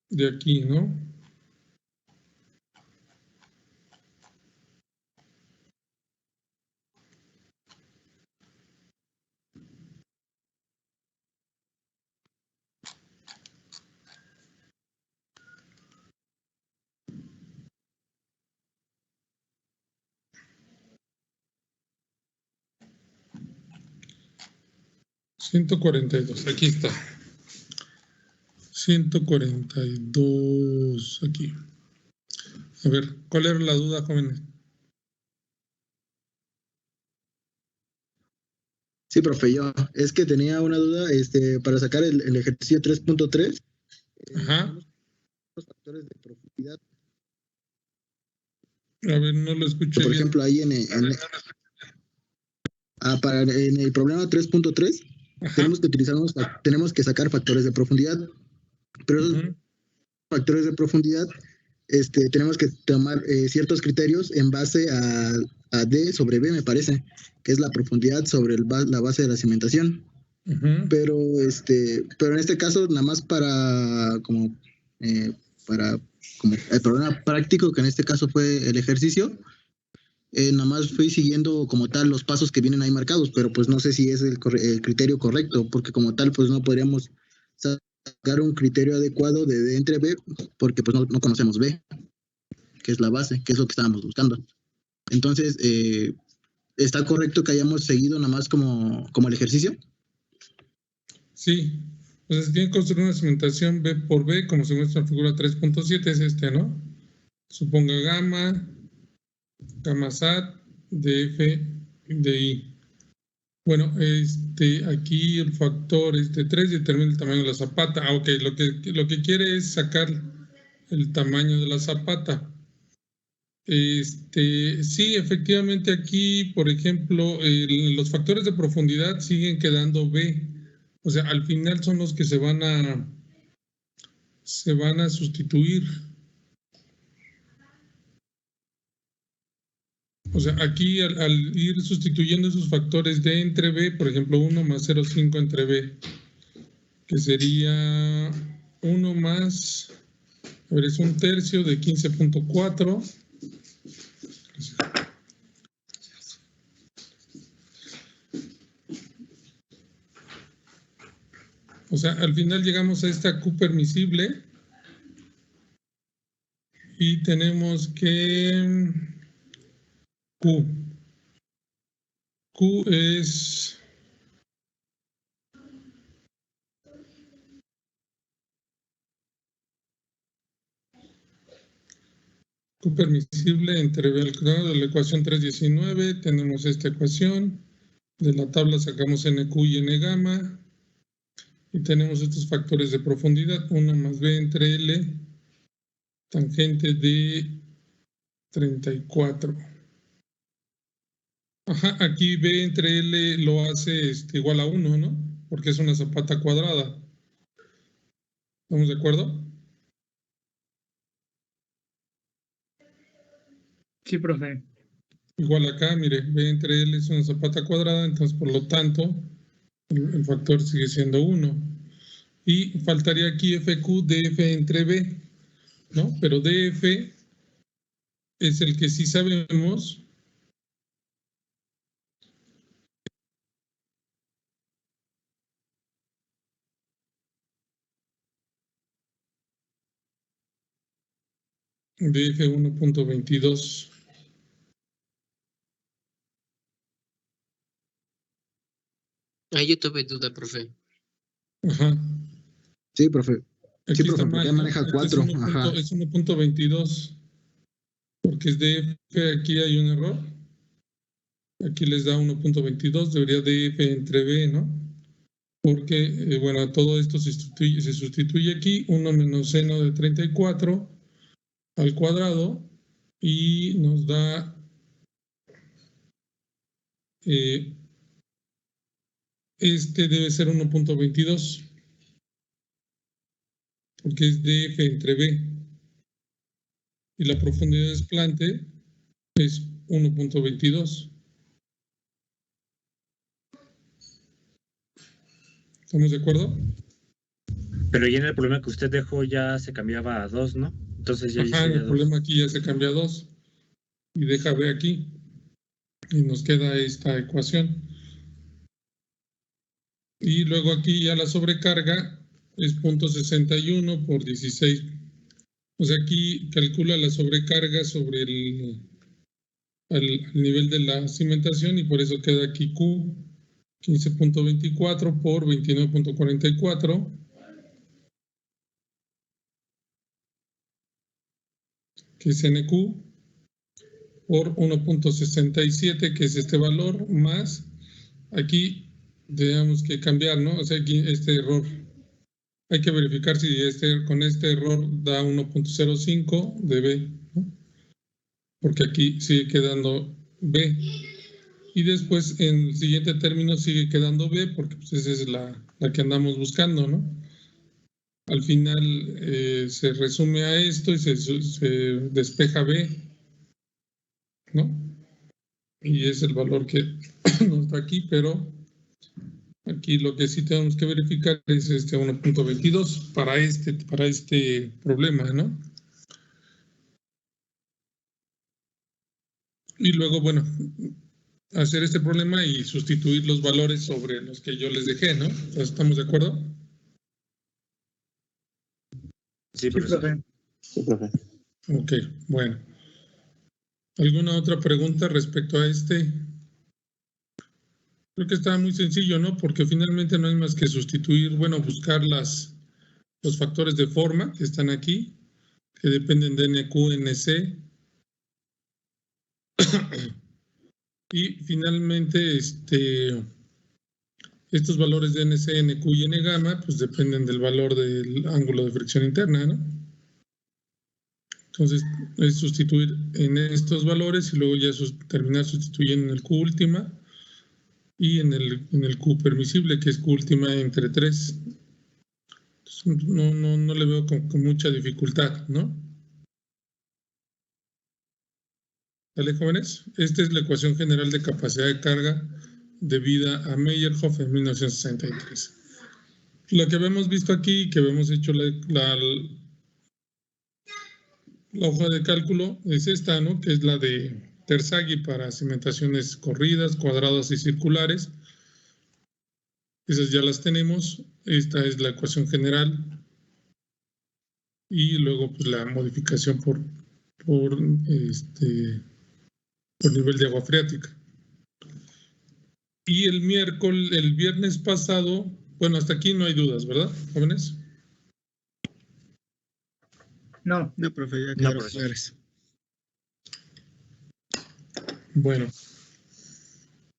De aquí, ¿no? $142, aquí está. 142, aquí. A ver, ¿cuál era la duda, jóvenes? Sí, profe, yo. Es que tenía una duda, para sacar el ejercicio 3.3. Ajá. Los factores de profundidad. A ver, no lo escuché Por bien. ejemplo, ahí en el problema 3.3 tenemos que sacar factores de profundidad, pero esos factores de profundidad tenemos que tomar ciertos criterios en base a D sobre B, me parece, que es la profundidad sobre la base de la cimentación. Pero en este caso, nada más como el problema práctico, que en este caso fue el ejercicio, nada más fui siguiendo como tal los pasos que vienen ahí marcados, pero pues no sé si es el criterio correcto, porque como tal pues no podríamos sacar un criterio adecuado de D entre B, porque pues no conocemos B, que es la base, que es lo que estábamos buscando. Entonces, ¿está correcto que hayamos seguido nada más como el ejercicio? Sí, pues se tiene que construir una cimentación B por B, como se muestra en la figura 3.7, es ¿no? Suponga gamma SAT, DF, DI. Bueno, aquí el factor 3 determina el tamaño de la zapata. Ah, ok, lo que quiere es sacar el tamaño de la zapata. Sí, efectivamente aquí, por ejemplo, los factores de profundidad siguen quedando B. O sea, al final son los que se van a sustituir. O sea, aquí al ir sustituyendo esos factores D entre B, por ejemplo, 1 más 0,5 entre B, que sería 1 más, a ver, es 1/3 de 15.4. O sea, al final llegamos a esta Q permisible y tenemos que Q es Q permisible entre B al cuadrado de la ecuación 319. Tenemos esta ecuación. De la tabla sacamos NQ y N gamma. Y tenemos estos factores de profundidad. 1 más B entre L, tangente de 34. Ajá, aquí B entre L lo hace igual a 1, ¿no? Porque es una zapata cuadrada. ¿Estamos de acuerdo? Sí, profe. Igual acá, mire, B entre L es una zapata cuadrada, entonces por lo tanto el factor sigue siendo 1. Y faltaría aquí FQ, DF entre B, ¿no? Pero DF es el que sí sabemos. DF 1.22. Ahí yo tuve duda, profe. Ajá. Sí, profe. Aquí Sí, está profe, porque mal, ¿no? maneja 4. Es 1.22. Porque es DF, aquí hay un error. Aquí les da 1.22, debería DF entre B, ¿no? Porque, bueno, todo esto se sustituye aquí, 1 menos seno de 34 al cuadrado y nos da debe ser 1.22 porque es DF entre B y la profundidad de desplante es 1.22. ¿Estamos de acuerdo? Pero ya en el problema que usted dejó ya se cambiaba a 2, ¿no? Entonces ya Ajá, el problema aquí ya se cambia a 2 y deja B aquí y nos queda esta ecuación. Y luego aquí ya la sobrecarga es 0.61 por 16. O sea, aquí calcula la sobrecarga sobre al nivel de la cimentación y por eso queda aquí Q 15.24 por 29.44. Que es NQ, por 1.67, que es este valor, más aquí tenemos que cambiar, ¿no? O sea, aquí este error. Hay que verificar si con este error da 1.05 de B, ¿no? Porque aquí sigue quedando B. Y después en el siguiente término sigue quedando B, porque pues esa es la que andamos buscando, ¿no? Al final se resume a esto y se despeja B, ¿no? Y es el valor que nos da aquí, pero aquí lo que sí tenemos que verificar es este 1.22 para este problema, ¿no? Y luego, bueno, hacer este problema y sustituir los valores sobre los que yo les dejé, ¿no? ¿Estamos de acuerdo? Sí, profesor. Sí, profe. Ok, bueno. ¿Alguna otra pregunta respecto a este? Creo que está muy sencillo, ¿no? Porque finalmente no hay más que sustituir, bueno, buscar los factores de forma que están aquí, que dependen de NQ, NC. Y finalmente, estos valores de NC, NQ y N gamma, pues dependen del valor del ángulo de fricción interna, ¿no? Entonces, es sustituir en estos valores y luego ya terminar sustituyendo en el Q última y en el Q permisible, que es Q última entre 3. Entonces, no le veo con mucha dificultad, ¿no? ¿Vale, jóvenes? Esta es la ecuación general de capacidad de carga debida a Meyerhoff en 1963. Lo que habíamos visto aquí, que habíamos hecho la hoja de cálculo, es esta, ¿no? Que es la de Terzaghi para cimentaciones corridas, cuadradas y circulares. Esas ya las tenemos. Esta es la ecuación general. Y luego, pues, la modificación por nivel de agua freática. Y el viernes pasado, bueno, hasta aquí no hay dudas, ¿verdad, jóvenes? No, profe, ya quedaron claras. Bueno,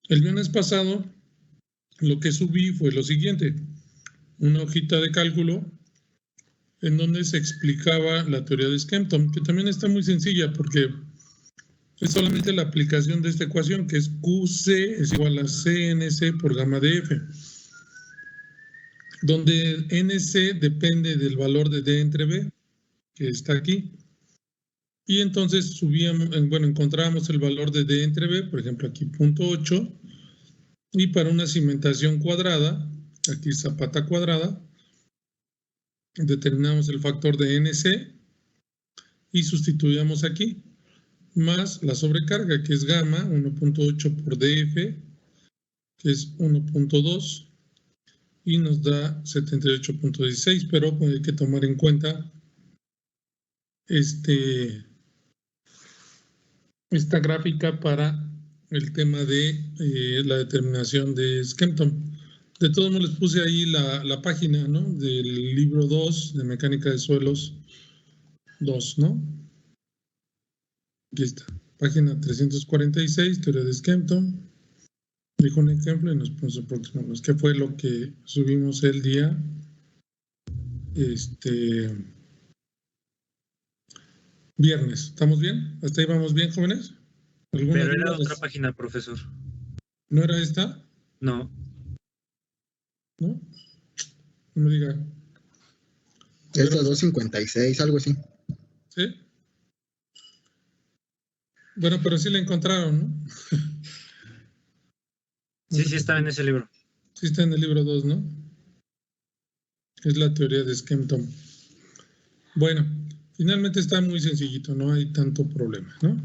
el viernes pasado lo que subí fue lo siguiente, una hojita de cálculo en donde se explicaba la teoría de Skempton, que también está muy sencilla porque es solamente la aplicación de esta ecuación, que es QC es igual a CNC por gamma de F, donde NC depende del valor de D entre B, que está aquí. Y entonces encontrábamos el valor de D entre B, por ejemplo aquí 0.8, y para una cimentación cuadrada, aquí zapata cuadrada, determinamos el factor de NC y sustituíamos aquí, más la sobrecarga, que es gamma, 1.8 por DF, que es 1.2, y nos da 78.16, pero hay que tomar en cuenta esta gráfica para el tema de la determinación de Skempton. De todos modos les puse ahí la página, ¿no? Del libro 2 de Mecánica de Suelos 2, ¿no? Aquí está, página 346, teoría de Skempton. Dijo un ejemplo y nos puso próximos, que fue lo que subimos el día viernes. ¿Estamos bien? ¿Hasta ahí vamos bien, jóvenes? Pero era otra página, profesor. ¿No era esta? No. ¿No? No me diga. Es la 256, algo así. ¿Sí? Bueno, pero sí la encontraron, ¿no? Sí, está en ese libro. Sí está en el libro 2, ¿no? Es la teoría de Skempton. Bueno, finalmente está muy sencillito, no hay tanto problema, ¿no?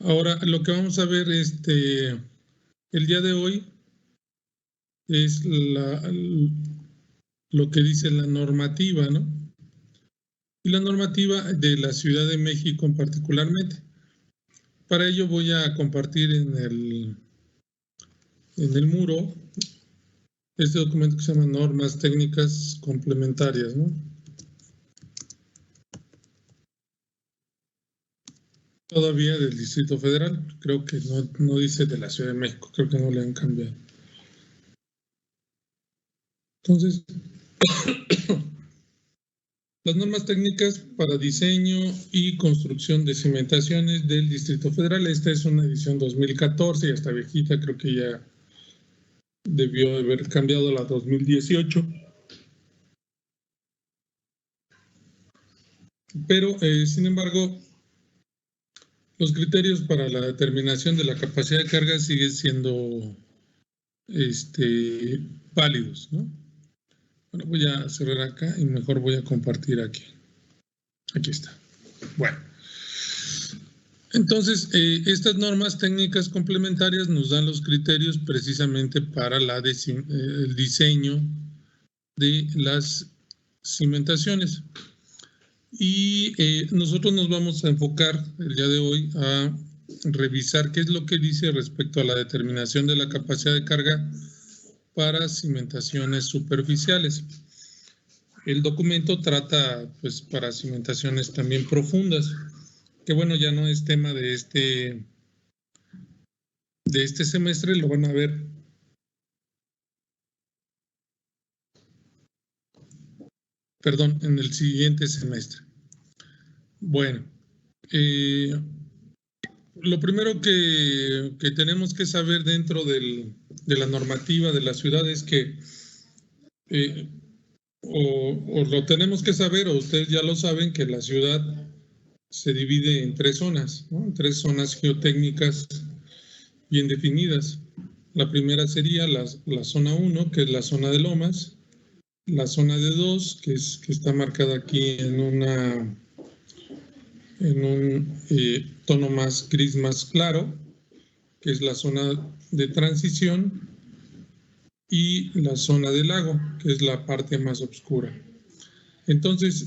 Ahora, lo que vamos a ver el día de hoy es lo que dice la normativa, ¿no? Y la normativa de la Ciudad de México en particularmente. Para ello voy a compartir en el muro este documento que se llama Normas Técnicas Complementarias, ¿no? Todavía del Distrito Federal, creo que no dice de la Ciudad de México, creo que no le han cambiado. Entonces, las normas técnicas para diseño y construcción de cimentaciones del Distrito Federal. Esta es una edición 2014, ya está viejita, creo que ya debió haber cambiado la 2018. Pero, sin embargo, los criterios para la determinación de la capacidad de carga siguen siendo válidos, ¿no? Bueno, voy a cerrar acá y mejor voy a compartir aquí. Aquí está. Bueno. Entonces, estas normas técnicas complementarias nos dan los criterios precisamente para el diseño de las cimentaciones. Y nosotros nos vamos a enfocar el día de hoy a revisar qué es lo que dice respecto a la determinación de la capacidad de carga para cimentaciones superficiales. El documento trata, pues, para cimentaciones también profundas, que bueno, ya no es tema de este semestre, lo van a ver. Perdón, en el siguiente semestre. Bueno, lo primero que tenemos que saber dentro de la normativa de la ciudad es que o lo tenemos que saber, o ustedes ya lo saben, que la ciudad se divide en 3 zonas, ¿no? En 3 zonas geotécnicas bien definidas. La primera sería la zona 1, que es la zona de lomas, la zona de 2, que está marcada aquí en un tono más gris más claro, que es la zona de transición, y la zona del lago, que es la parte más oscura. Entonces,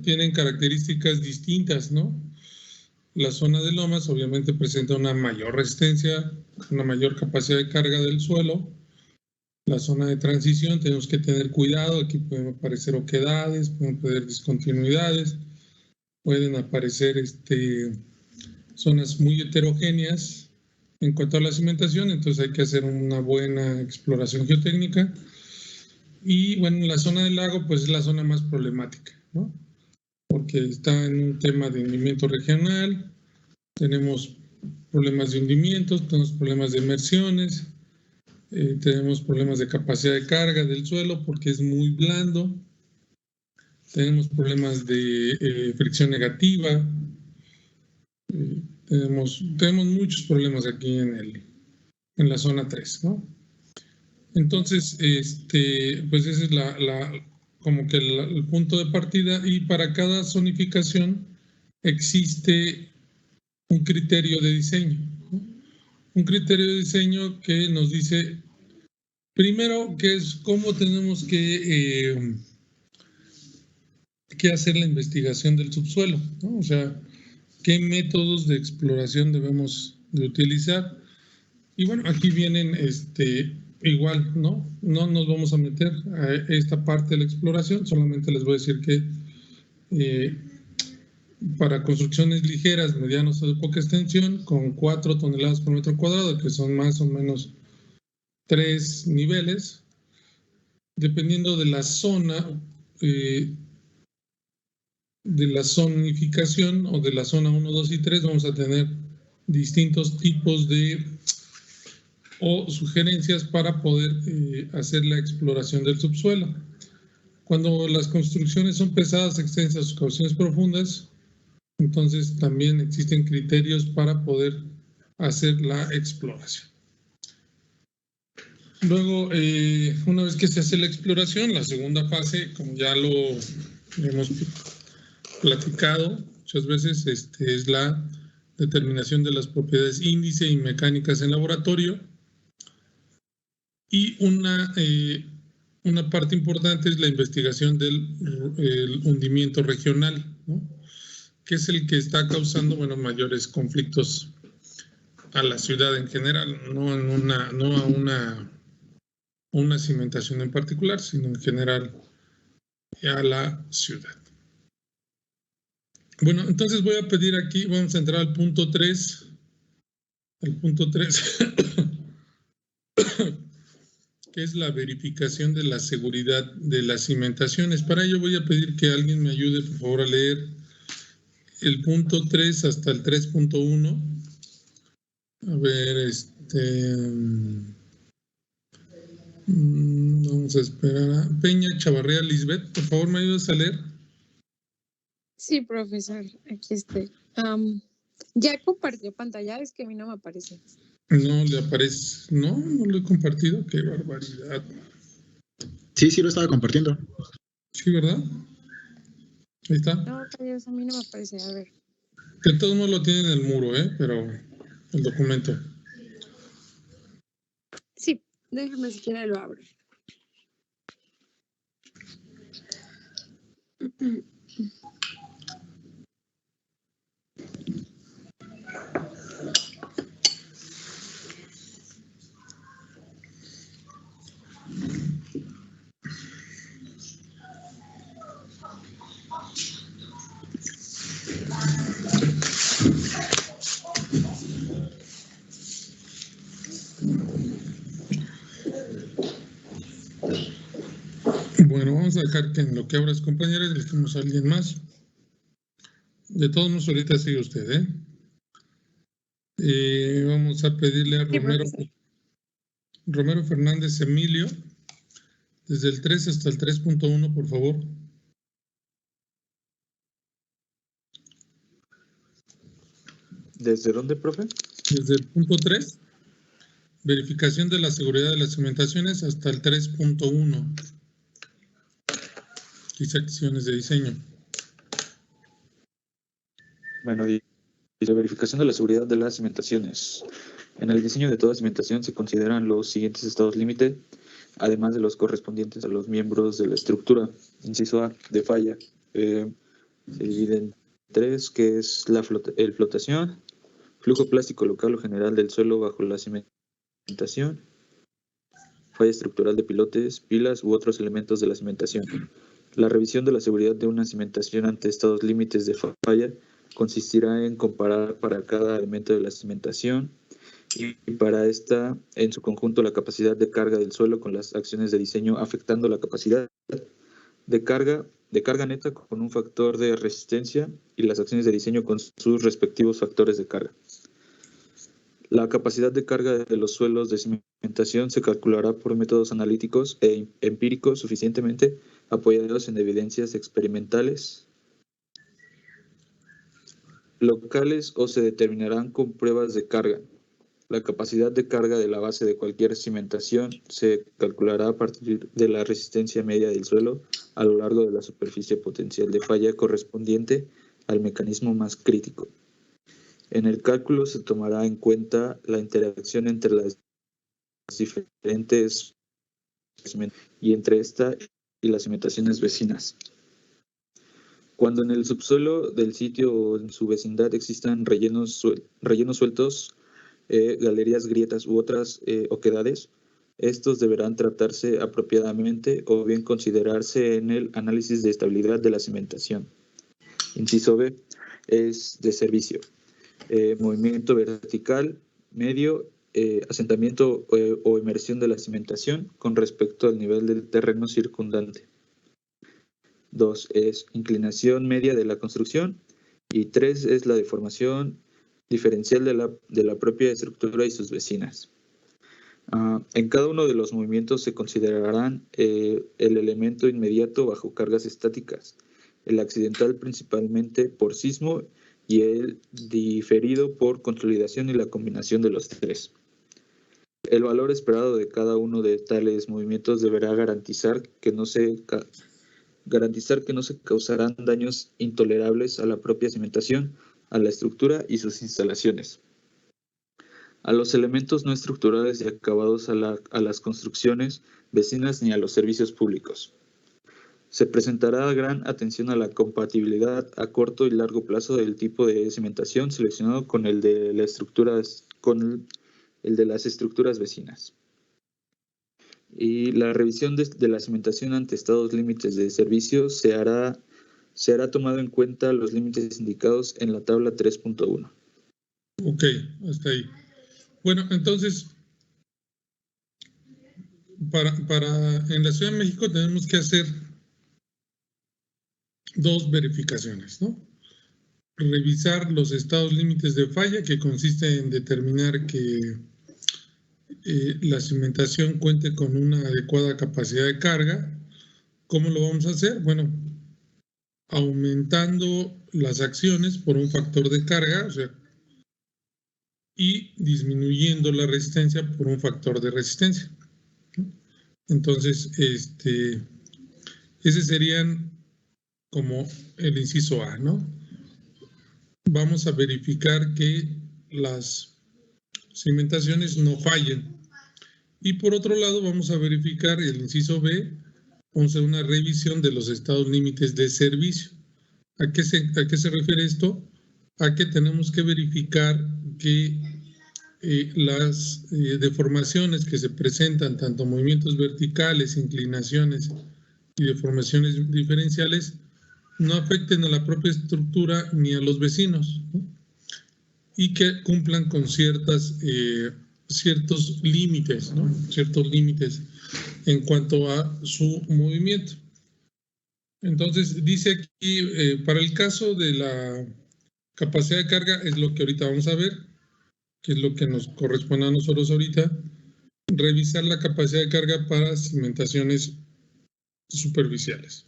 tienen características distintas, ¿no? La zona de lomas obviamente presenta una mayor resistencia, una mayor capacidad de carga del suelo. La zona de transición tenemos que tener cuidado, aquí pueden aparecer oquedades, pueden aparecer discontinuidades, pueden aparecer zonas muy heterogéneas en cuanto a la cimentación, entonces hay que hacer una buena exploración geotécnica. Y bueno, la zona del lago pues es la zona más problemática, ¿no? Porque está en un tema de hundimiento regional, tenemos problemas de hundimientos, tenemos problemas de emersiones, tenemos problemas de capacidad de carga del suelo porque es muy blando, tenemos problemas de fricción negativa, tenemos muchos problemas aquí en la zona 3, ¿no? Entonces, pues ese es como que el punto de partida, y para cada zonificación existe un criterio de diseño, ¿no? Un criterio de diseño que nos dice, primero, que es cómo tenemos que hacer la investigación del subsuelo, ¿no? O sea, qué métodos de exploración debemos de utilizar. Y bueno, aquí vienen igual, ¿no? No nos vamos a meter a esta parte de la exploración, solamente les voy a decir que para construcciones ligeras, medianas o de poca extensión, con 4 toneladas por metro cuadrado, que son más o menos 3 niveles, dependiendo de la zona, de la zonificación o de la zona 1, 2 y 3, vamos a tener distintos tipos o sugerencias para poder hacer la exploración del subsuelo. Cuando las construcciones son pesadas, extensas, excavaciones profundas, entonces también existen criterios para poder hacer la exploración. Luego, una vez que se hace la exploración, la segunda fase, como ya lo hemos platicado muchas veces, es la determinación de las propiedades índice y mecánicas en laboratorio. Y una parte importante es la investigación del hundimiento regional, ¿no? Que es el que está causando, bueno, mayores conflictos a la ciudad en general, no a una cimentación en particular, sino en general a la ciudad. Bueno, entonces voy a pedir aquí, vamos a entrar al punto 3. El punto 3, que es la verificación de la seguridad de las cimentaciones. Para ello voy a pedir que alguien me ayude, por favor, a leer el punto 3 hasta el 3.1. A ver, vamos a esperar a Peña Chavarría Lisbeth. Por favor, ¿me ayudas a leer? Sí, profesor, aquí estoy. Ya compartió pantalla, es que a mí no me aparece. No le aparece. No lo he compartido. Qué barbaridad. Sí, lo estaba compartiendo. Sí, ¿verdad? Ahí está. No, Dios, a mí no me aparece. A ver. Que todos no lo tienen en el muro, pero el documento. Sí, déjame si quiere lo abro. Bueno, vamos a dejar que en lo que abras, compañeros, dejemos a alguien más. De todos modos, ahorita sigue usted, vamos a pedirle a Romero Fernández Emilio, desde el 3 hasta el 3.1, por favor. ¿Desde dónde, profe? Desde el punto 3, verificación de la seguridad de las cimentaciones, hasta el 3.1. Quizá acciones de diseño. Bueno, y la verificación de la seguridad de las cimentaciones. En el diseño de toda cimentación se consideran los siguientes estados límite, además de los correspondientes a los miembros de la estructura. Inciso A, de falla. Se divide en 3, que es el flotación, flujo plástico local o general del suelo bajo la cimentación, falla estructural de pilotes, pilas u otros elementos de la cimentación. La revisión de la seguridad de una cimentación ante estados límites de falla consistirá en comparar para cada elemento de la cimentación y para esta en su conjunto la capacidad de carga del suelo con las acciones de diseño afectando la capacidad de carga neta con un factor de resistencia y las acciones de diseño con sus respectivos factores de carga. La capacidad de carga de los suelos de cimentación se calculará por métodos analíticos e empíricos suficientemente apoyados en evidencias experimentales locales o se determinarán con pruebas de carga. La capacidad de carga de la base de cualquier cimentación se calculará a partir de la resistencia media del suelo a lo largo de la superficie potencial de falla correspondiente al mecanismo más crítico. En el cálculo se tomará en cuenta la interacción entre las diferentes y entre esta y las cimentaciones vecinas. Cuando en el subsuelo del sitio o en su vecindad existan rellenos sueltos, galerías, grietas u otras oquedades, estos deberán tratarse apropiadamente o bien considerarse en el análisis de estabilidad de la cimentación. Inciso B es de servicio. Movimiento vertical, medio, asentamiento o inmersión de la cimentación con respecto al nivel del terreno circundante. 2 es inclinación media de la construcción y 3 es la deformación diferencial de la propia estructura y sus vecinas. En cada uno de los movimientos se considerarán el elemento inmediato bajo cargas estáticas, el accidental principalmente por sismo y el diferido por consolidación y la combinación de los tres. El valor esperado de cada uno de tales movimientos deberá garantizar que no se causarán daños intolerables a la propia cimentación, a la estructura y sus instalaciones, a los elementos no estructurales y acabados, a las construcciones vecinas ni a los servicios públicos. Se presentará gran atención a la compatibilidad a corto y largo plazo del tipo de cimentación seleccionado con el de las estructuras vecinas. Y la revisión de la cimentación ante estados límites de servicio se hará tomado en cuenta los límites indicados en la tabla 3.1. Ok, hasta ahí. Bueno, entonces, en la Ciudad de México tenemos que hacer 2 verificaciones, ¿no? Revisar los estados límites de falla, que consiste en determinar que la cimentación cuente con una adecuada capacidad de carga. ¿Cómo lo vamos a hacer? Bueno, aumentando las acciones por un factor de carga, o sea, y disminuyendo la resistencia por un factor de resistencia. Entonces, ese serían como el inciso A, ¿no? Vamos a verificar que las cimentaciones no fallen. Y por otro lado, vamos a verificar el inciso B, vamos a hacer una revisión de los estados límites de servicio. ¿A qué se refiere esto? A que tenemos que verificar que las deformaciones que se presentan, tanto movimientos verticales, inclinaciones y deformaciones diferenciales, no afecten a la propia estructura ni a los vecinos, ¿no? Y que cumplan con ciertos límites, ¿no? Ciertos límites en cuanto a su movimiento. Entonces, dice aquí, para el caso de la capacidad de carga, es lo que ahorita vamos a ver, que es lo que nos corresponde a nosotros ahorita, revisar la capacidad de carga para cimentaciones superficiales.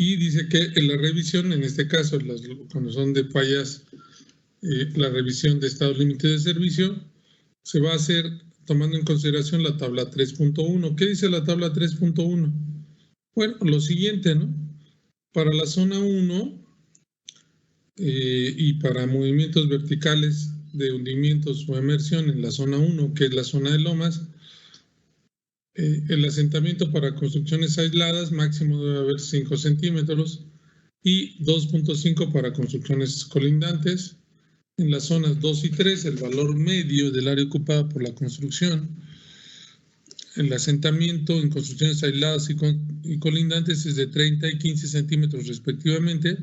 Y dice que en la revisión, en este caso, cuando son de fallas, la revisión de estados límites de servicio, se va a hacer tomando en consideración la tabla 3.1. ¿Qué dice la tabla 3.1? Bueno, lo siguiente, ¿no? Para la zona 1 y para movimientos verticales de hundimientos o emersión en la zona 1, que es la zona de lomas, el asentamiento para construcciones aisladas máximo debe haber 5 centímetros y 2.5 para construcciones colindantes. En las zonas 2 y 3, el valor medio del área ocupada por la construcción. El asentamiento en construcciones aisladas y colindantes es de 30 y 15 centímetros respectivamente.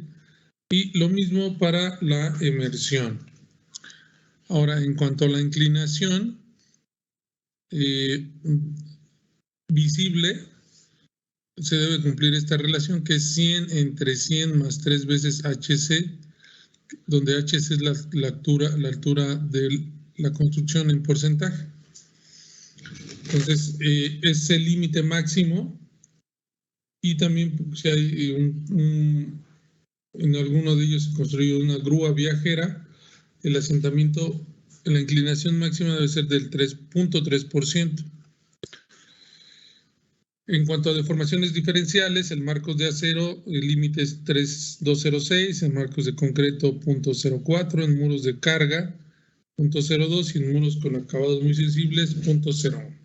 Y lo mismo para la emersión. Ahora, en cuanto a la inclinación visible, se debe cumplir esta relación que es 100 entre 100 más 3 veces HC, donde HC es la altura de la construcción en porcentaje. Entonces, es el límite máximo y también si hay en alguno de ellos se construyó una grúa viajera, el asentamiento, la inclinación máxima debe ser del 3.3%. En cuanto a deformaciones diferenciales, en marcos de acero, el límite es 3.206, en marcos de concreto 0.04, en muros de carga 0.02 y en muros con acabados muy sensibles 0.01.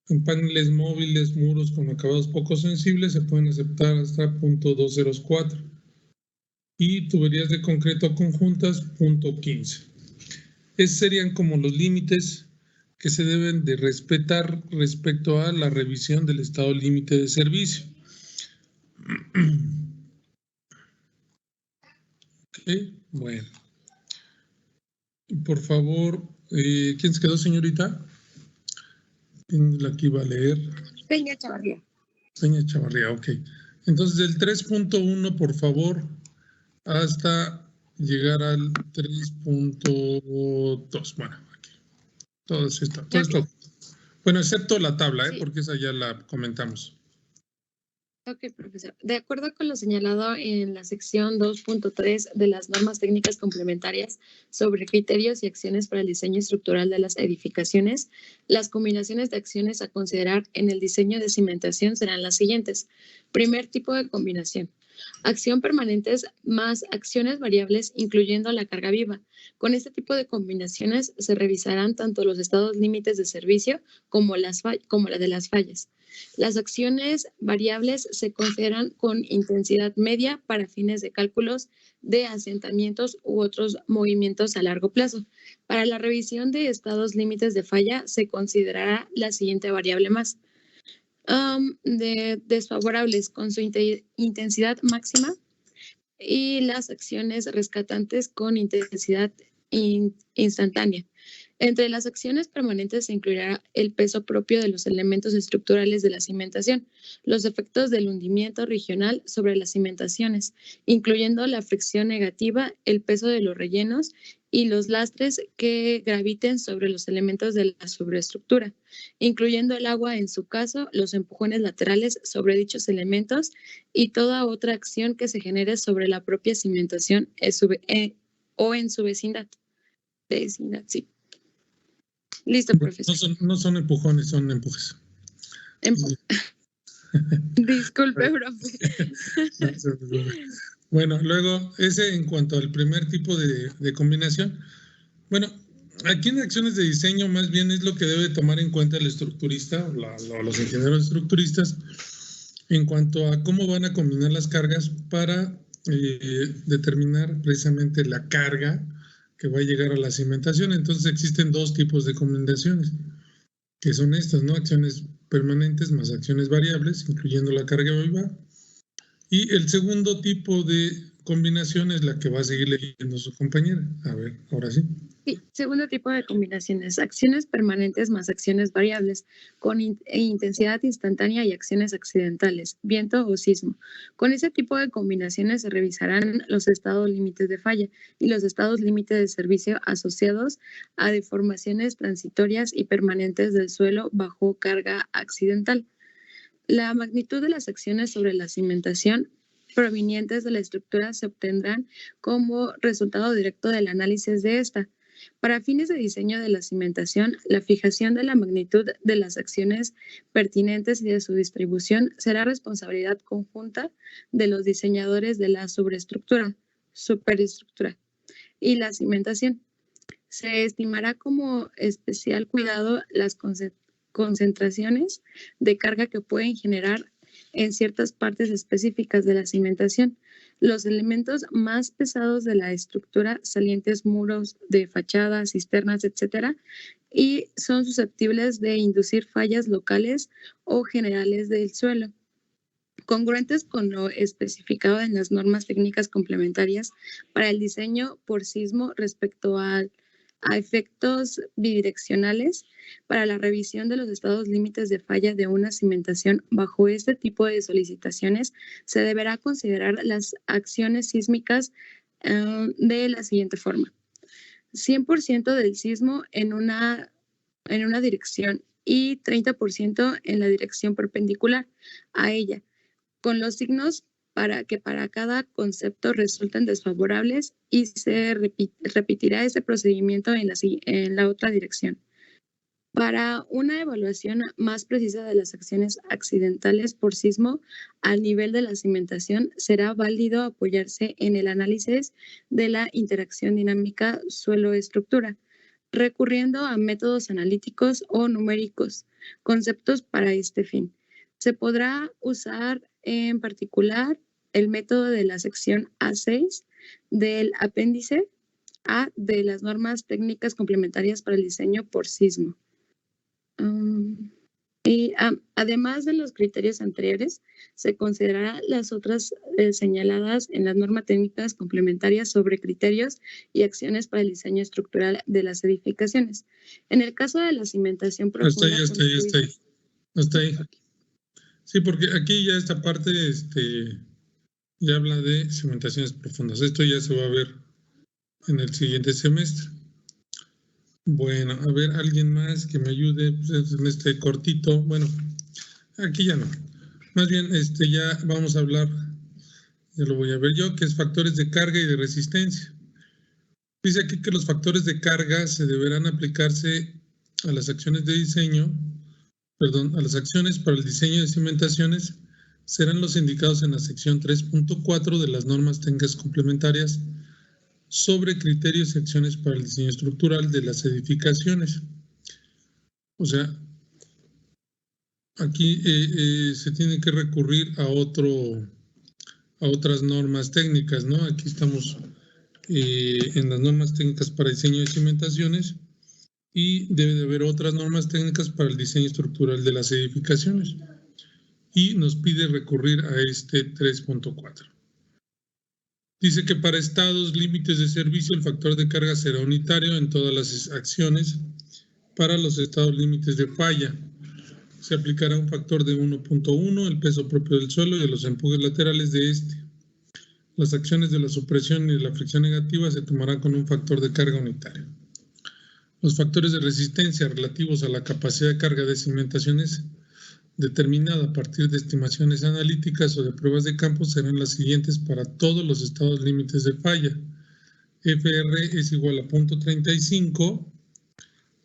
En paneles móviles, muros con acabados poco sensibles se pueden aceptar hasta 0.204. Y tuberías de concreto conjuntas 0.15. Esos serían como los límites que se deben de respetar respecto a la revisión del estado límite de servicio. Ok, bueno. Por favor, ¿quién se quedó, señorita? ¿Quién la que iba a leer? Peña Chavarría. Peña Chavarría, ok. Entonces, del 3.1, por favor, hasta llegar al 3.2. Bueno, aquí. Todo esto. Bueno, excepto la tabla, Sí. porque esa ya la comentamos. Ok, profesor. De acuerdo con lo señalado en la sección 2.3 de las normas técnicas complementarias sobre criterios y acciones para el diseño estructural de las edificaciones, las combinaciones de acciones a considerar en el diseño de cimentación serán las siguientes. Primer tipo de combinación. Acción permanentes más acciones variables, incluyendo la carga viva. Con este tipo de combinaciones se revisarán tanto los estados límites de servicio como la de las fallas. Las acciones variables se consideran con intensidad media para fines de cálculos de asentamientos u otros movimientos a largo plazo. Para la revisión de estados límites de falla se considerará la siguiente variable más. De desfavorables con su intensidad máxima y las acciones rescatantes con intensidad instantánea. Entre las acciones permanentes se incluirá el peso propio de los elementos estructurales de la cimentación, los efectos del hundimiento regional sobre las cimentaciones, incluyendo la fricción negativa, el peso de los rellenos y los lastres que graviten sobre los elementos de la sobreestructura, incluyendo el agua en su caso, los empujones laterales sobre dichos elementos y toda otra acción que se genere sobre la propia cimentación o en su vecindad. Sí. Listo, profesor. No son empujones, son empujes. Disculpe, profe. Bueno, luego, ese en cuanto al primer tipo de combinación. Bueno, aquí en acciones de diseño más bien es lo que debe tomar en cuenta el estructurista o los ingenieros estructuristas en cuanto a cómo van a combinar las cargas para determinar precisamente la carga que va a llegar a la cimentación. Entonces existen dos tipos de combinaciones, que son estas, ¿no? Acciones permanentes más acciones variables, incluyendo la carga viva. Y el segundo tipo de combinación es la que va a seguir leyendo su compañera. A ver, ahora sí. Sí, segundo tipo de combinaciones, acciones permanentes más acciones variables, con intensidad instantánea y acciones accidentales, viento o sismo. Con ese tipo de combinaciones se revisarán los estados límites de falla y los estados límites de servicio asociados a deformaciones transitorias y permanentes del suelo bajo carga accidental. La magnitud de las acciones sobre la cimentación provenientes de la estructura se obtendrán como resultado directo del análisis de esta. Para fines de diseño de la cimentación, la fijación de la magnitud de las acciones pertinentes y de su distribución será responsabilidad conjunta de los diseñadores de la superestructura y la cimentación. Se estimará como especial cuidado las concentraciones de carga que pueden generar en ciertas partes específicas de la cimentación. Los elementos más pesados de la estructura, salientes muros de fachadas, cisternas, etcétera, y son susceptibles de inducir fallas locales o generales del suelo. Congruentes con lo especificado en las normas técnicas complementarias para el diseño por sismo respecto a efectos bidireccionales para la revisión de los estados límites de falla de una cimentación. Bajo este tipo de solicitaciones se deberá considerar las acciones sísmicas de la siguiente forma. 100% del sismo en una dirección y 30% en la dirección perpendicular a ella, con los signos para cada concepto resulten desfavorables y se repetirá ese procedimiento en la otra dirección. Para una evaluación más precisa de las acciones accidentales por sismo al nivel de la cimentación, será válido apoyarse en el análisis de la interacción dinámica suelo-estructura, recurriendo a métodos analíticos o numéricos, conceptos para este fin. Se podrá usar en particular el método de la sección A6 del apéndice A de las normas técnicas complementarias para el diseño por sismo. Además de los criterios anteriores, se considerarán las otras señaladas en las normas técnicas complementarias sobre criterios y acciones para el diseño estructural de las edificaciones. En el caso de la cimentación profunda... Hasta ahí. Sí, porque aquí ya esta parte ya habla de cimentaciones profundas. Esto ya se va a ver en el siguiente semestre. Bueno, a ver, alguien más que me ayude en este cortito. Bueno, aquí ya no. más bien ya vamos a hablar, ya lo voy a ver yo, que es factores de carga y de resistencia. Dice aquí que los factores de carga se deberán aplicarse a las acciones de diseño, a las acciones para el diseño de cimentaciones serán los indicados en la sección 3.4 de las normas técnicas complementarias sobre criterios y acciones para el diseño estructural de las edificaciones. O sea, aquí se tiene que recurrir a otras normas técnicas, ¿no? Aquí estamos en las normas técnicas para diseño de cimentaciones y debe de haber otras normas técnicas para el diseño estructural de las edificaciones. Y nos pide recurrir a este 3.4. Dice que para estados límites de servicio el factor de carga será unitario en todas las acciones. Para los estados límites de falla se aplicará un factor de 1.1, el peso propio del suelo y de los empujes laterales de este. Las acciones de la supresión y de la fricción negativa se tomarán con un factor de carga unitario. Los factores de resistencia relativos a la capacidad de carga de cimentaciones determinada a partir de estimaciones analíticas o de pruebas de campo serán las siguientes para todos los estados límites de falla. FR es igual a 0.35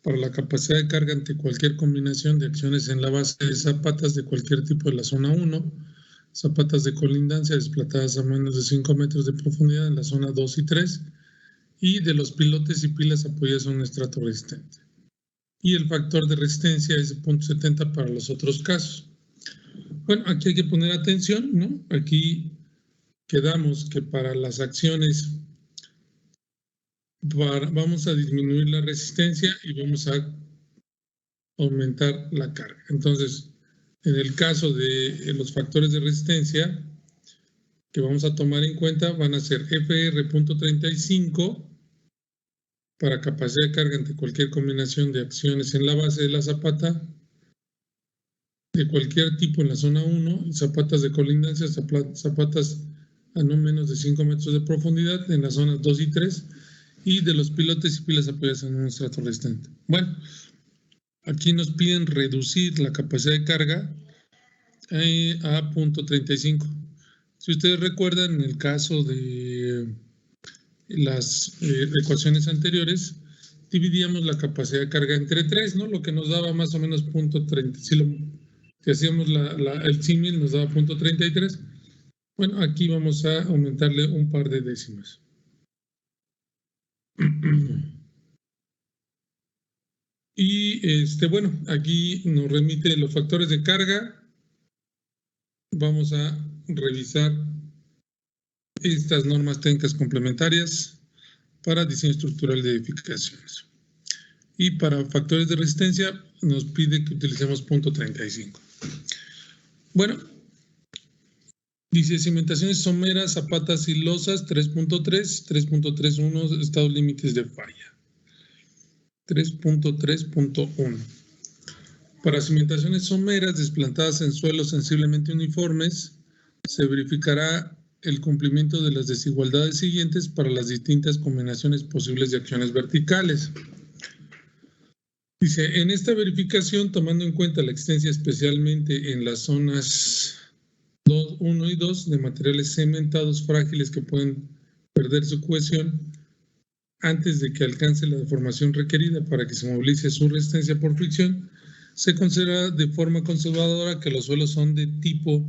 para la capacidad de carga ante cualquier combinación de acciones en la base de zapatas de cualquier tipo de la zona 1, zapatas de colindancia desplatadas a menos de 5 metros de profundidad en la zona 2 y 3, y de los pilotes y pilas apoyados en un estrato resistente. Y el factor de resistencia es de 0.70 para los otros casos. Bueno, aquí hay que poner atención, ¿no? Aquí quedamos que para las acciones vamos a disminuir la resistencia y vamos a aumentar la carga. Entonces, en el caso de los factores de resistencia que vamos a tomar en cuenta van a ser FR.35 para capacidad de carga ante cualquier combinación de acciones en la base de la zapata de cualquier tipo en la zona 1, zapatas de colindancia, zapatas a no menos de 5 metros de profundidad en las zonas 2 y 3 y de los pilotes y pilas apoyadas en un estrato resistente. Bueno, aquí nos piden reducir la capacidad de carga a 0.35. Si ustedes recuerdan, en el caso de las ecuaciones anteriores, dividíamos la capacidad de carga entre 3, ¿no? Lo que nos daba más o menos 0.30. Si hacíamos el símil nos daba 0.33. Bueno, aquí vamos a aumentarle un par de décimas. Y bueno, aquí nos remite los factores de carga. Vamos a revisar estas normas técnicas complementarias para diseño estructural de edificaciones. Y para factores de resistencia nos pide que utilicemos 0.35. Bueno, dice cimentaciones someras, zapatas y losas 3.3, estados límites de falla. 3.3.1. Para cimentaciones someras desplantadas en suelos sensiblemente uniformes, se verificará el cumplimiento de las desigualdades siguientes para las distintas combinaciones posibles de acciones verticales. Dice, en esta verificación, tomando en cuenta la existencia especialmente en las zonas 1 y 2 de materiales cementados frágiles que pueden perder su cohesión antes de que alcance la deformación requerida para que se movilice su resistencia por fricción, se considera de forma conservadora que los suelos son de tipo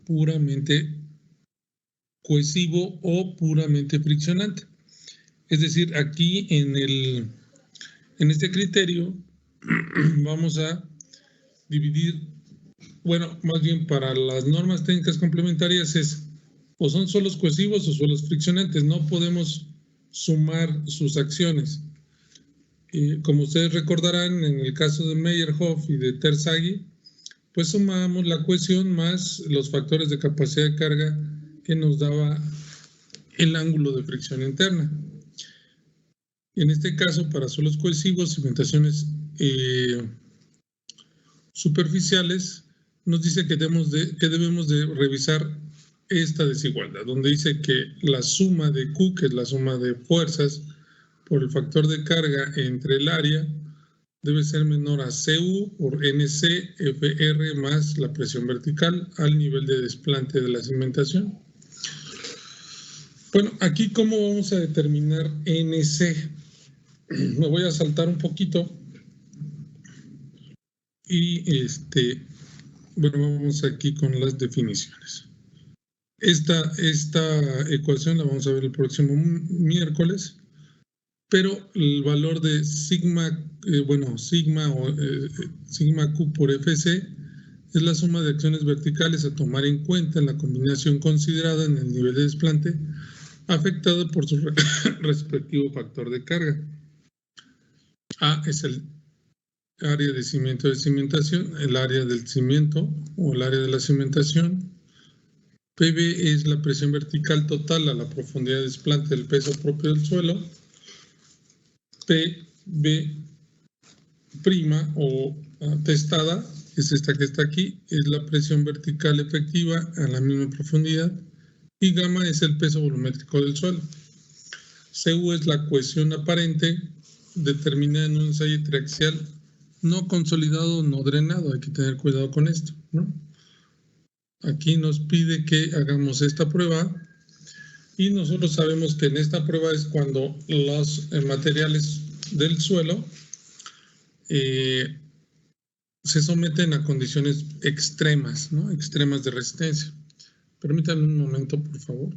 puramente cohesivo o puramente friccionante. Es decir, aquí en este criterio vamos a dividir, bueno, más bien para las normas técnicas complementarias es o son suelos cohesivos o suelos friccionantes, no podemos sumar sus acciones. Como ustedes recordarán, en el caso de Meyerhoff y de Terzaghi, pues sumamos la cohesión más los factores de capacidad de carga que nos daba el ángulo de fricción interna. En este caso, para suelos cohesivos, cimentaciones superficiales, nos dice que debemos de revisar esta desigualdad, donde dice que la suma de Q, que es la suma de fuerzas por el factor de carga entre el área, debe ser menor a CU por NC FR más la presión vertical al nivel de desplante de la cimentación. Bueno, aquí ¿cómo vamos a determinar NC? Me voy a saltar un poquito y bueno, vamos aquí con las definiciones. Esta ecuación la vamos a ver el próximo miércoles, pero el valor de sigma Q por FC es la suma de acciones verticales a tomar en cuenta en la combinación considerada en el nivel de desplante afectado por su respectivo factor de carga. A es el área de cimiento de cimentación, el área del cimiento o el área de la cimentación. PB es la presión vertical total a la profundidad de desplante del peso propio del suelo. PB' o testada, es esta que está aquí, es la presión vertical efectiva a la misma profundidad. Y gamma es el peso volumétrico del suelo. CU es la cohesión aparente determinada en un ensayo triaxial no consolidado, no drenado. Hay que tener cuidado con esto, ¿no? Aquí nos pide que hagamos esta prueba y nosotros sabemos que en esta prueba es cuando los materiales del suelo se someten a condiciones extremas, ¿no? Extremas de resistencia. Permítanme un momento, por favor.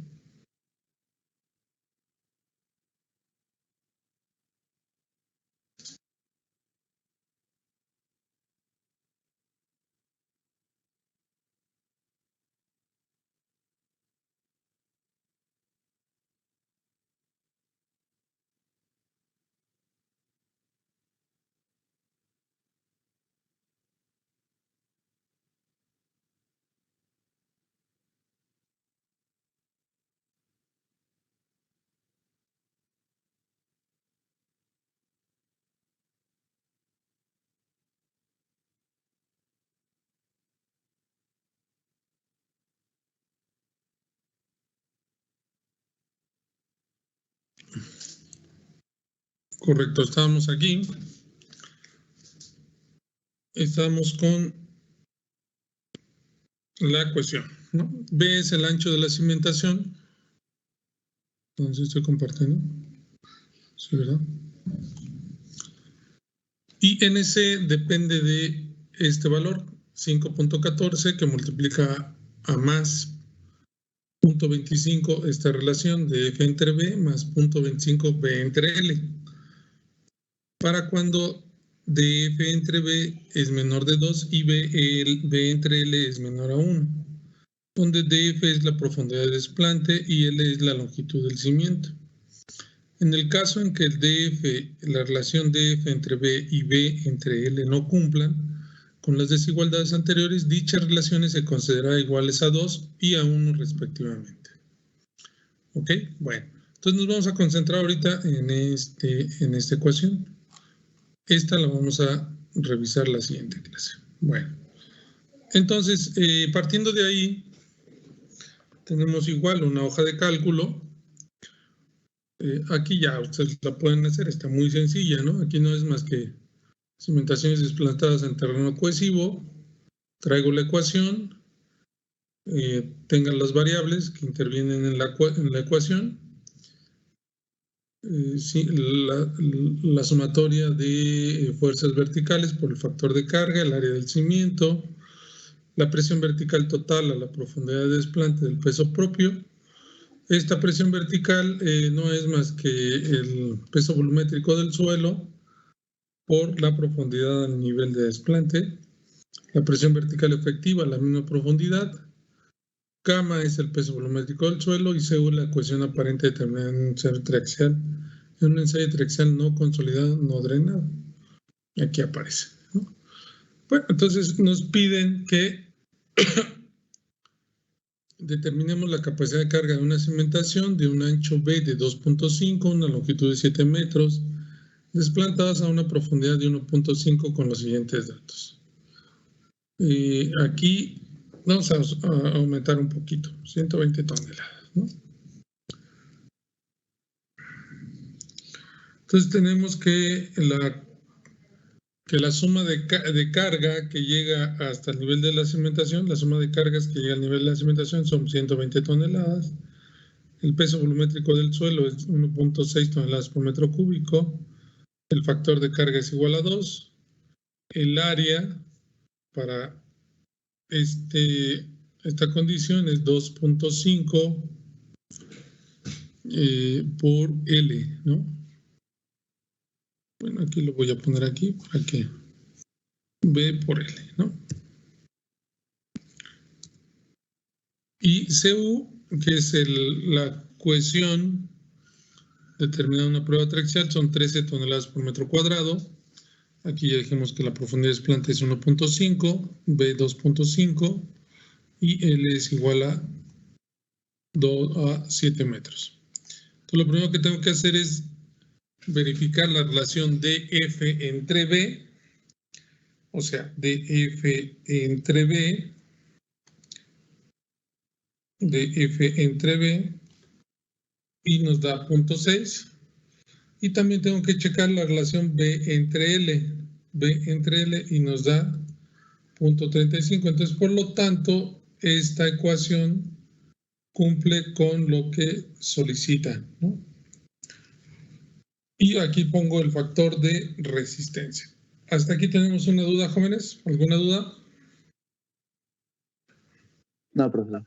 Correcto, estábamos aquí. Estamos con la ecuación, ¿no? B es el ancho de la cimentación. Entonces estoy compartiendo. Sí, ¿verdad? Y NC depende de este valor, 5.14, que multiplica a más 0.25 esta relación de F entre B más 0.25 B entre L. Para cuando DF entre B es menor de 2 y B entre L es menor a 1, donde DF es la profundidad de desplante y L es la longitud del cimiento. En el caso en que el DF, la relación DF entre B y B entre L no cumplan con las desigualdades anteriores, dichas relaciones se considerarán iguales a 2 y a 1 respectivamente. ¿Ok? Bueno, entonces nos vamos a concentrar ahorita en esta ecuación. Esta la vamos a revisar la siguiente clase. Bueno, entonces, partiendo de ahí, tenemos igual una hoja de cálculo. Aquí ya ustedes la pueden hacer, está muy sencilla, ¿no? Aquí no es más que cimentaciones desplantadas en terreno cohesivo. Traigo la ecuación, tengan las variables que intervienen en la ecuación. Sí, la sumatoria de fuerzas verticales por el factor de carga, el área del cimiento, la presión vertical total a la profundidad de desplante del peso propio. Esta presión vertical no es más que el peso volumétrico del suelo por la profundidad al nivel de desplante. La presión vertical efectiva a la misma profundidad. Gamma es el peso volumétrico del suelo y CU la cohesión aparente determinada en un ensayo triaxial. En un ensayo triaxial no consolidado, no drenado. Aquí aparece, ¿no? Bueno, entonces nos piden que determinemos la capacidad de carga de una cimentación de un ancho B de 2.5, una longitud de 7 metros, desplantadas a una profundidad de 1.5 con los siguientes datos. Aquí vamos a aumentar un poquito, 120 toneladas, ¿no? Entonces tenemos que que la suma de carga que llega hasta el nivel de la cimentación, la suma de cargas que llega al nivel de la cimentación son 120 toneladas. El peso volumétrico del suelo es 1.6 toneladas por metro cúbico. El factor de carga es igual a 2. El área para esta condición es 2.5 por L, ¿no? Bueno, aquí lo voy a poner aquí para que B por L, ¿no? Y CU, que es la cohesión determinada en una prueba triaxial, son 13 toneladas por metro cuadrado. Aquí ya dijimos que la profundidad de planta es 1.5, B 2.5 y L es igual a 7 metros. Entonces, lo primero que tengo que hacer es verificar la relación DF entre B, o sea, DF entre B, y nos da 0.6. Y también tengo que checar la relación B entre L y nos da 0.35. Entonces, por lo tanto, esta ecuación cumple con lo que solicita, ¿no? Y aquí pongo el factor de resistencia. ¿Hasta aquí tenemos una duda, jóvenes? ¿Alguna duda? No, profesor.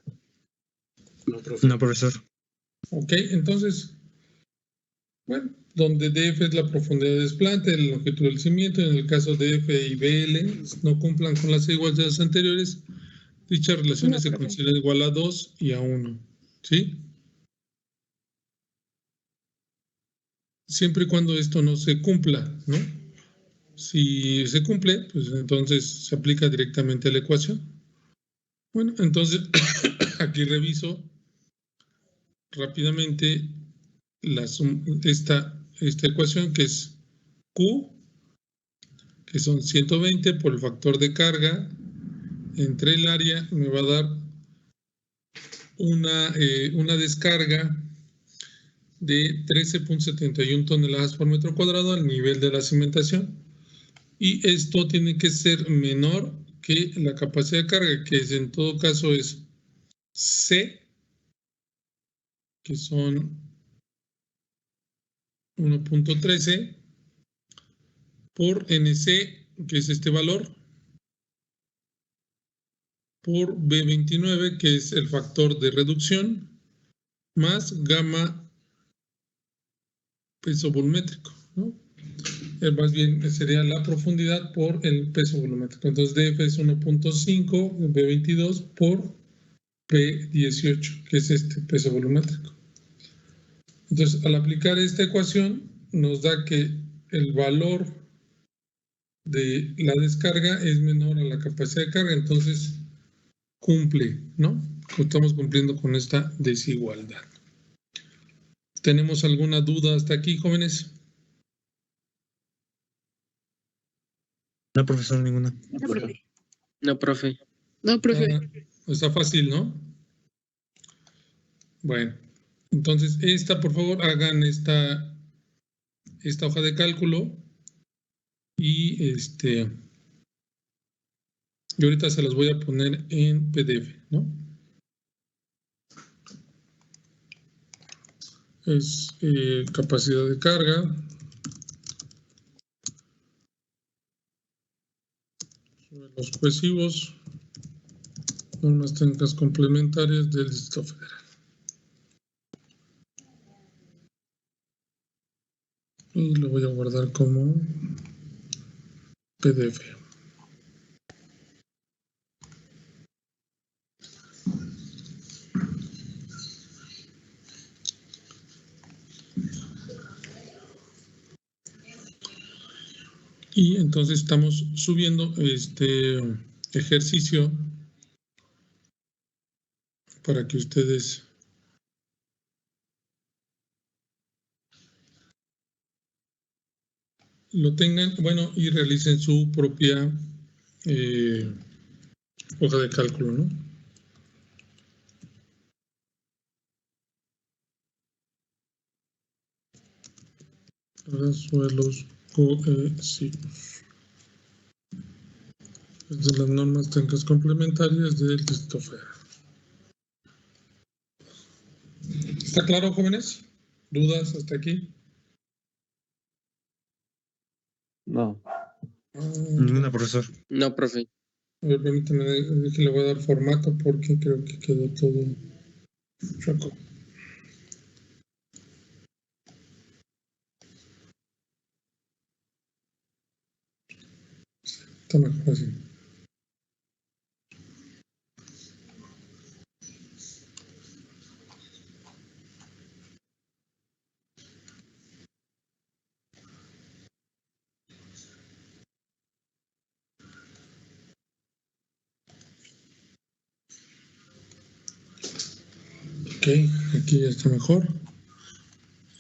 No, profesor. Ok, entonces, bueno, donde DF es la profundidad de desplante, la longitud del cimiento, en el caso de F y BL no cumplan con las igualdades anteriores, dichas relaciones se consideran igual a 2 y a 1, ¿sí? Siempre y cuando esto no se cumpla, ¿no? Si se cumple, pues entonces se aplica directamente a la ecuación. Bueno, entonces aquí reviso rápidamente esta ecuación que es Q, que son 120 por el factor de carga entre el área, me va a dar una descarga de 13.71 toneladas por metro cuadrado al nivel de la cimentación. Y esto tiene que ser menor que la capacidad de carga, que en todo caso es C, que son 1.13, por NC, que es este valor, por B29, que es el factor de reducción, más gamma peso volumétrico, ¿no? Más bien sería la profundidad por el peso volumétrico. Entonces DF es 1.5, B22 por P18, que es este peso volumétrico. Entonces, al aplicar esta ecuación, nos da que el valor de la descarga es menor a la capacidad de carga, entonces cumple, ¿no? Estamos cumpliendo con esta desigualdad. ¿Tenemos alguna duda hasta aquí, jóvenes? No, profesor, ninguna. No, profe. No, profe. No, profe. Está fácil, ¿no? Bueno, entonces por favor, hagan esta hoja de cálculo y y ahorita se las voy a poner en PDF, ¿no? Es capacidad de carga, los cohesivos, normas técnicas complementarias del Distrito Federal. Y lo voy a guardar como PDF. Y entonces estamos subiendo este ejercicio para que ustedes lo tengan, bueno, y realicen su propia hoja de cálculo, ¿no? Para suelos cohesivos. Es de las normas técnicas complementarias del Distrito Federal. ¿Está claro, jóvenes? ¿Dudas hasta aquí? No. Ninguna, profesor. No, profe. A ver, permítame, que le voy a dar formato porque creo que quedó todo choco. Está mejor así. Ok, aquí ya está mejor.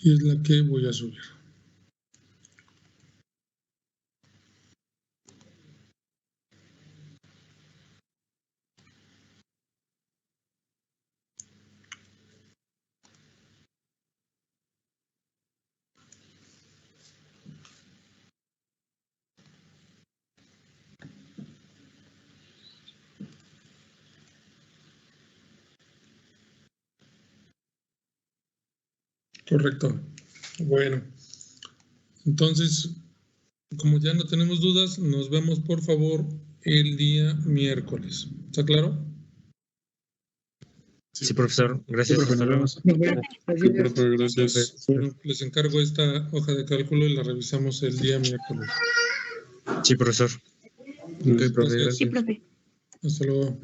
Y es la que voy a subir. Correcto. Bueno, entonces, como ya no tenemos dudas, nos vemos por favor el día miércoles. ¿Está claro? Sí, profesor. Gracias. Sí, profe, Hasta nos luego. vemos. Sí, profe, gracias. Bueno, les encargo esta hoja de cálculo y la revisamos el día miércoles. Sí, profesor. Ok, profe, Gracias. Sí, profe. Hasta luego.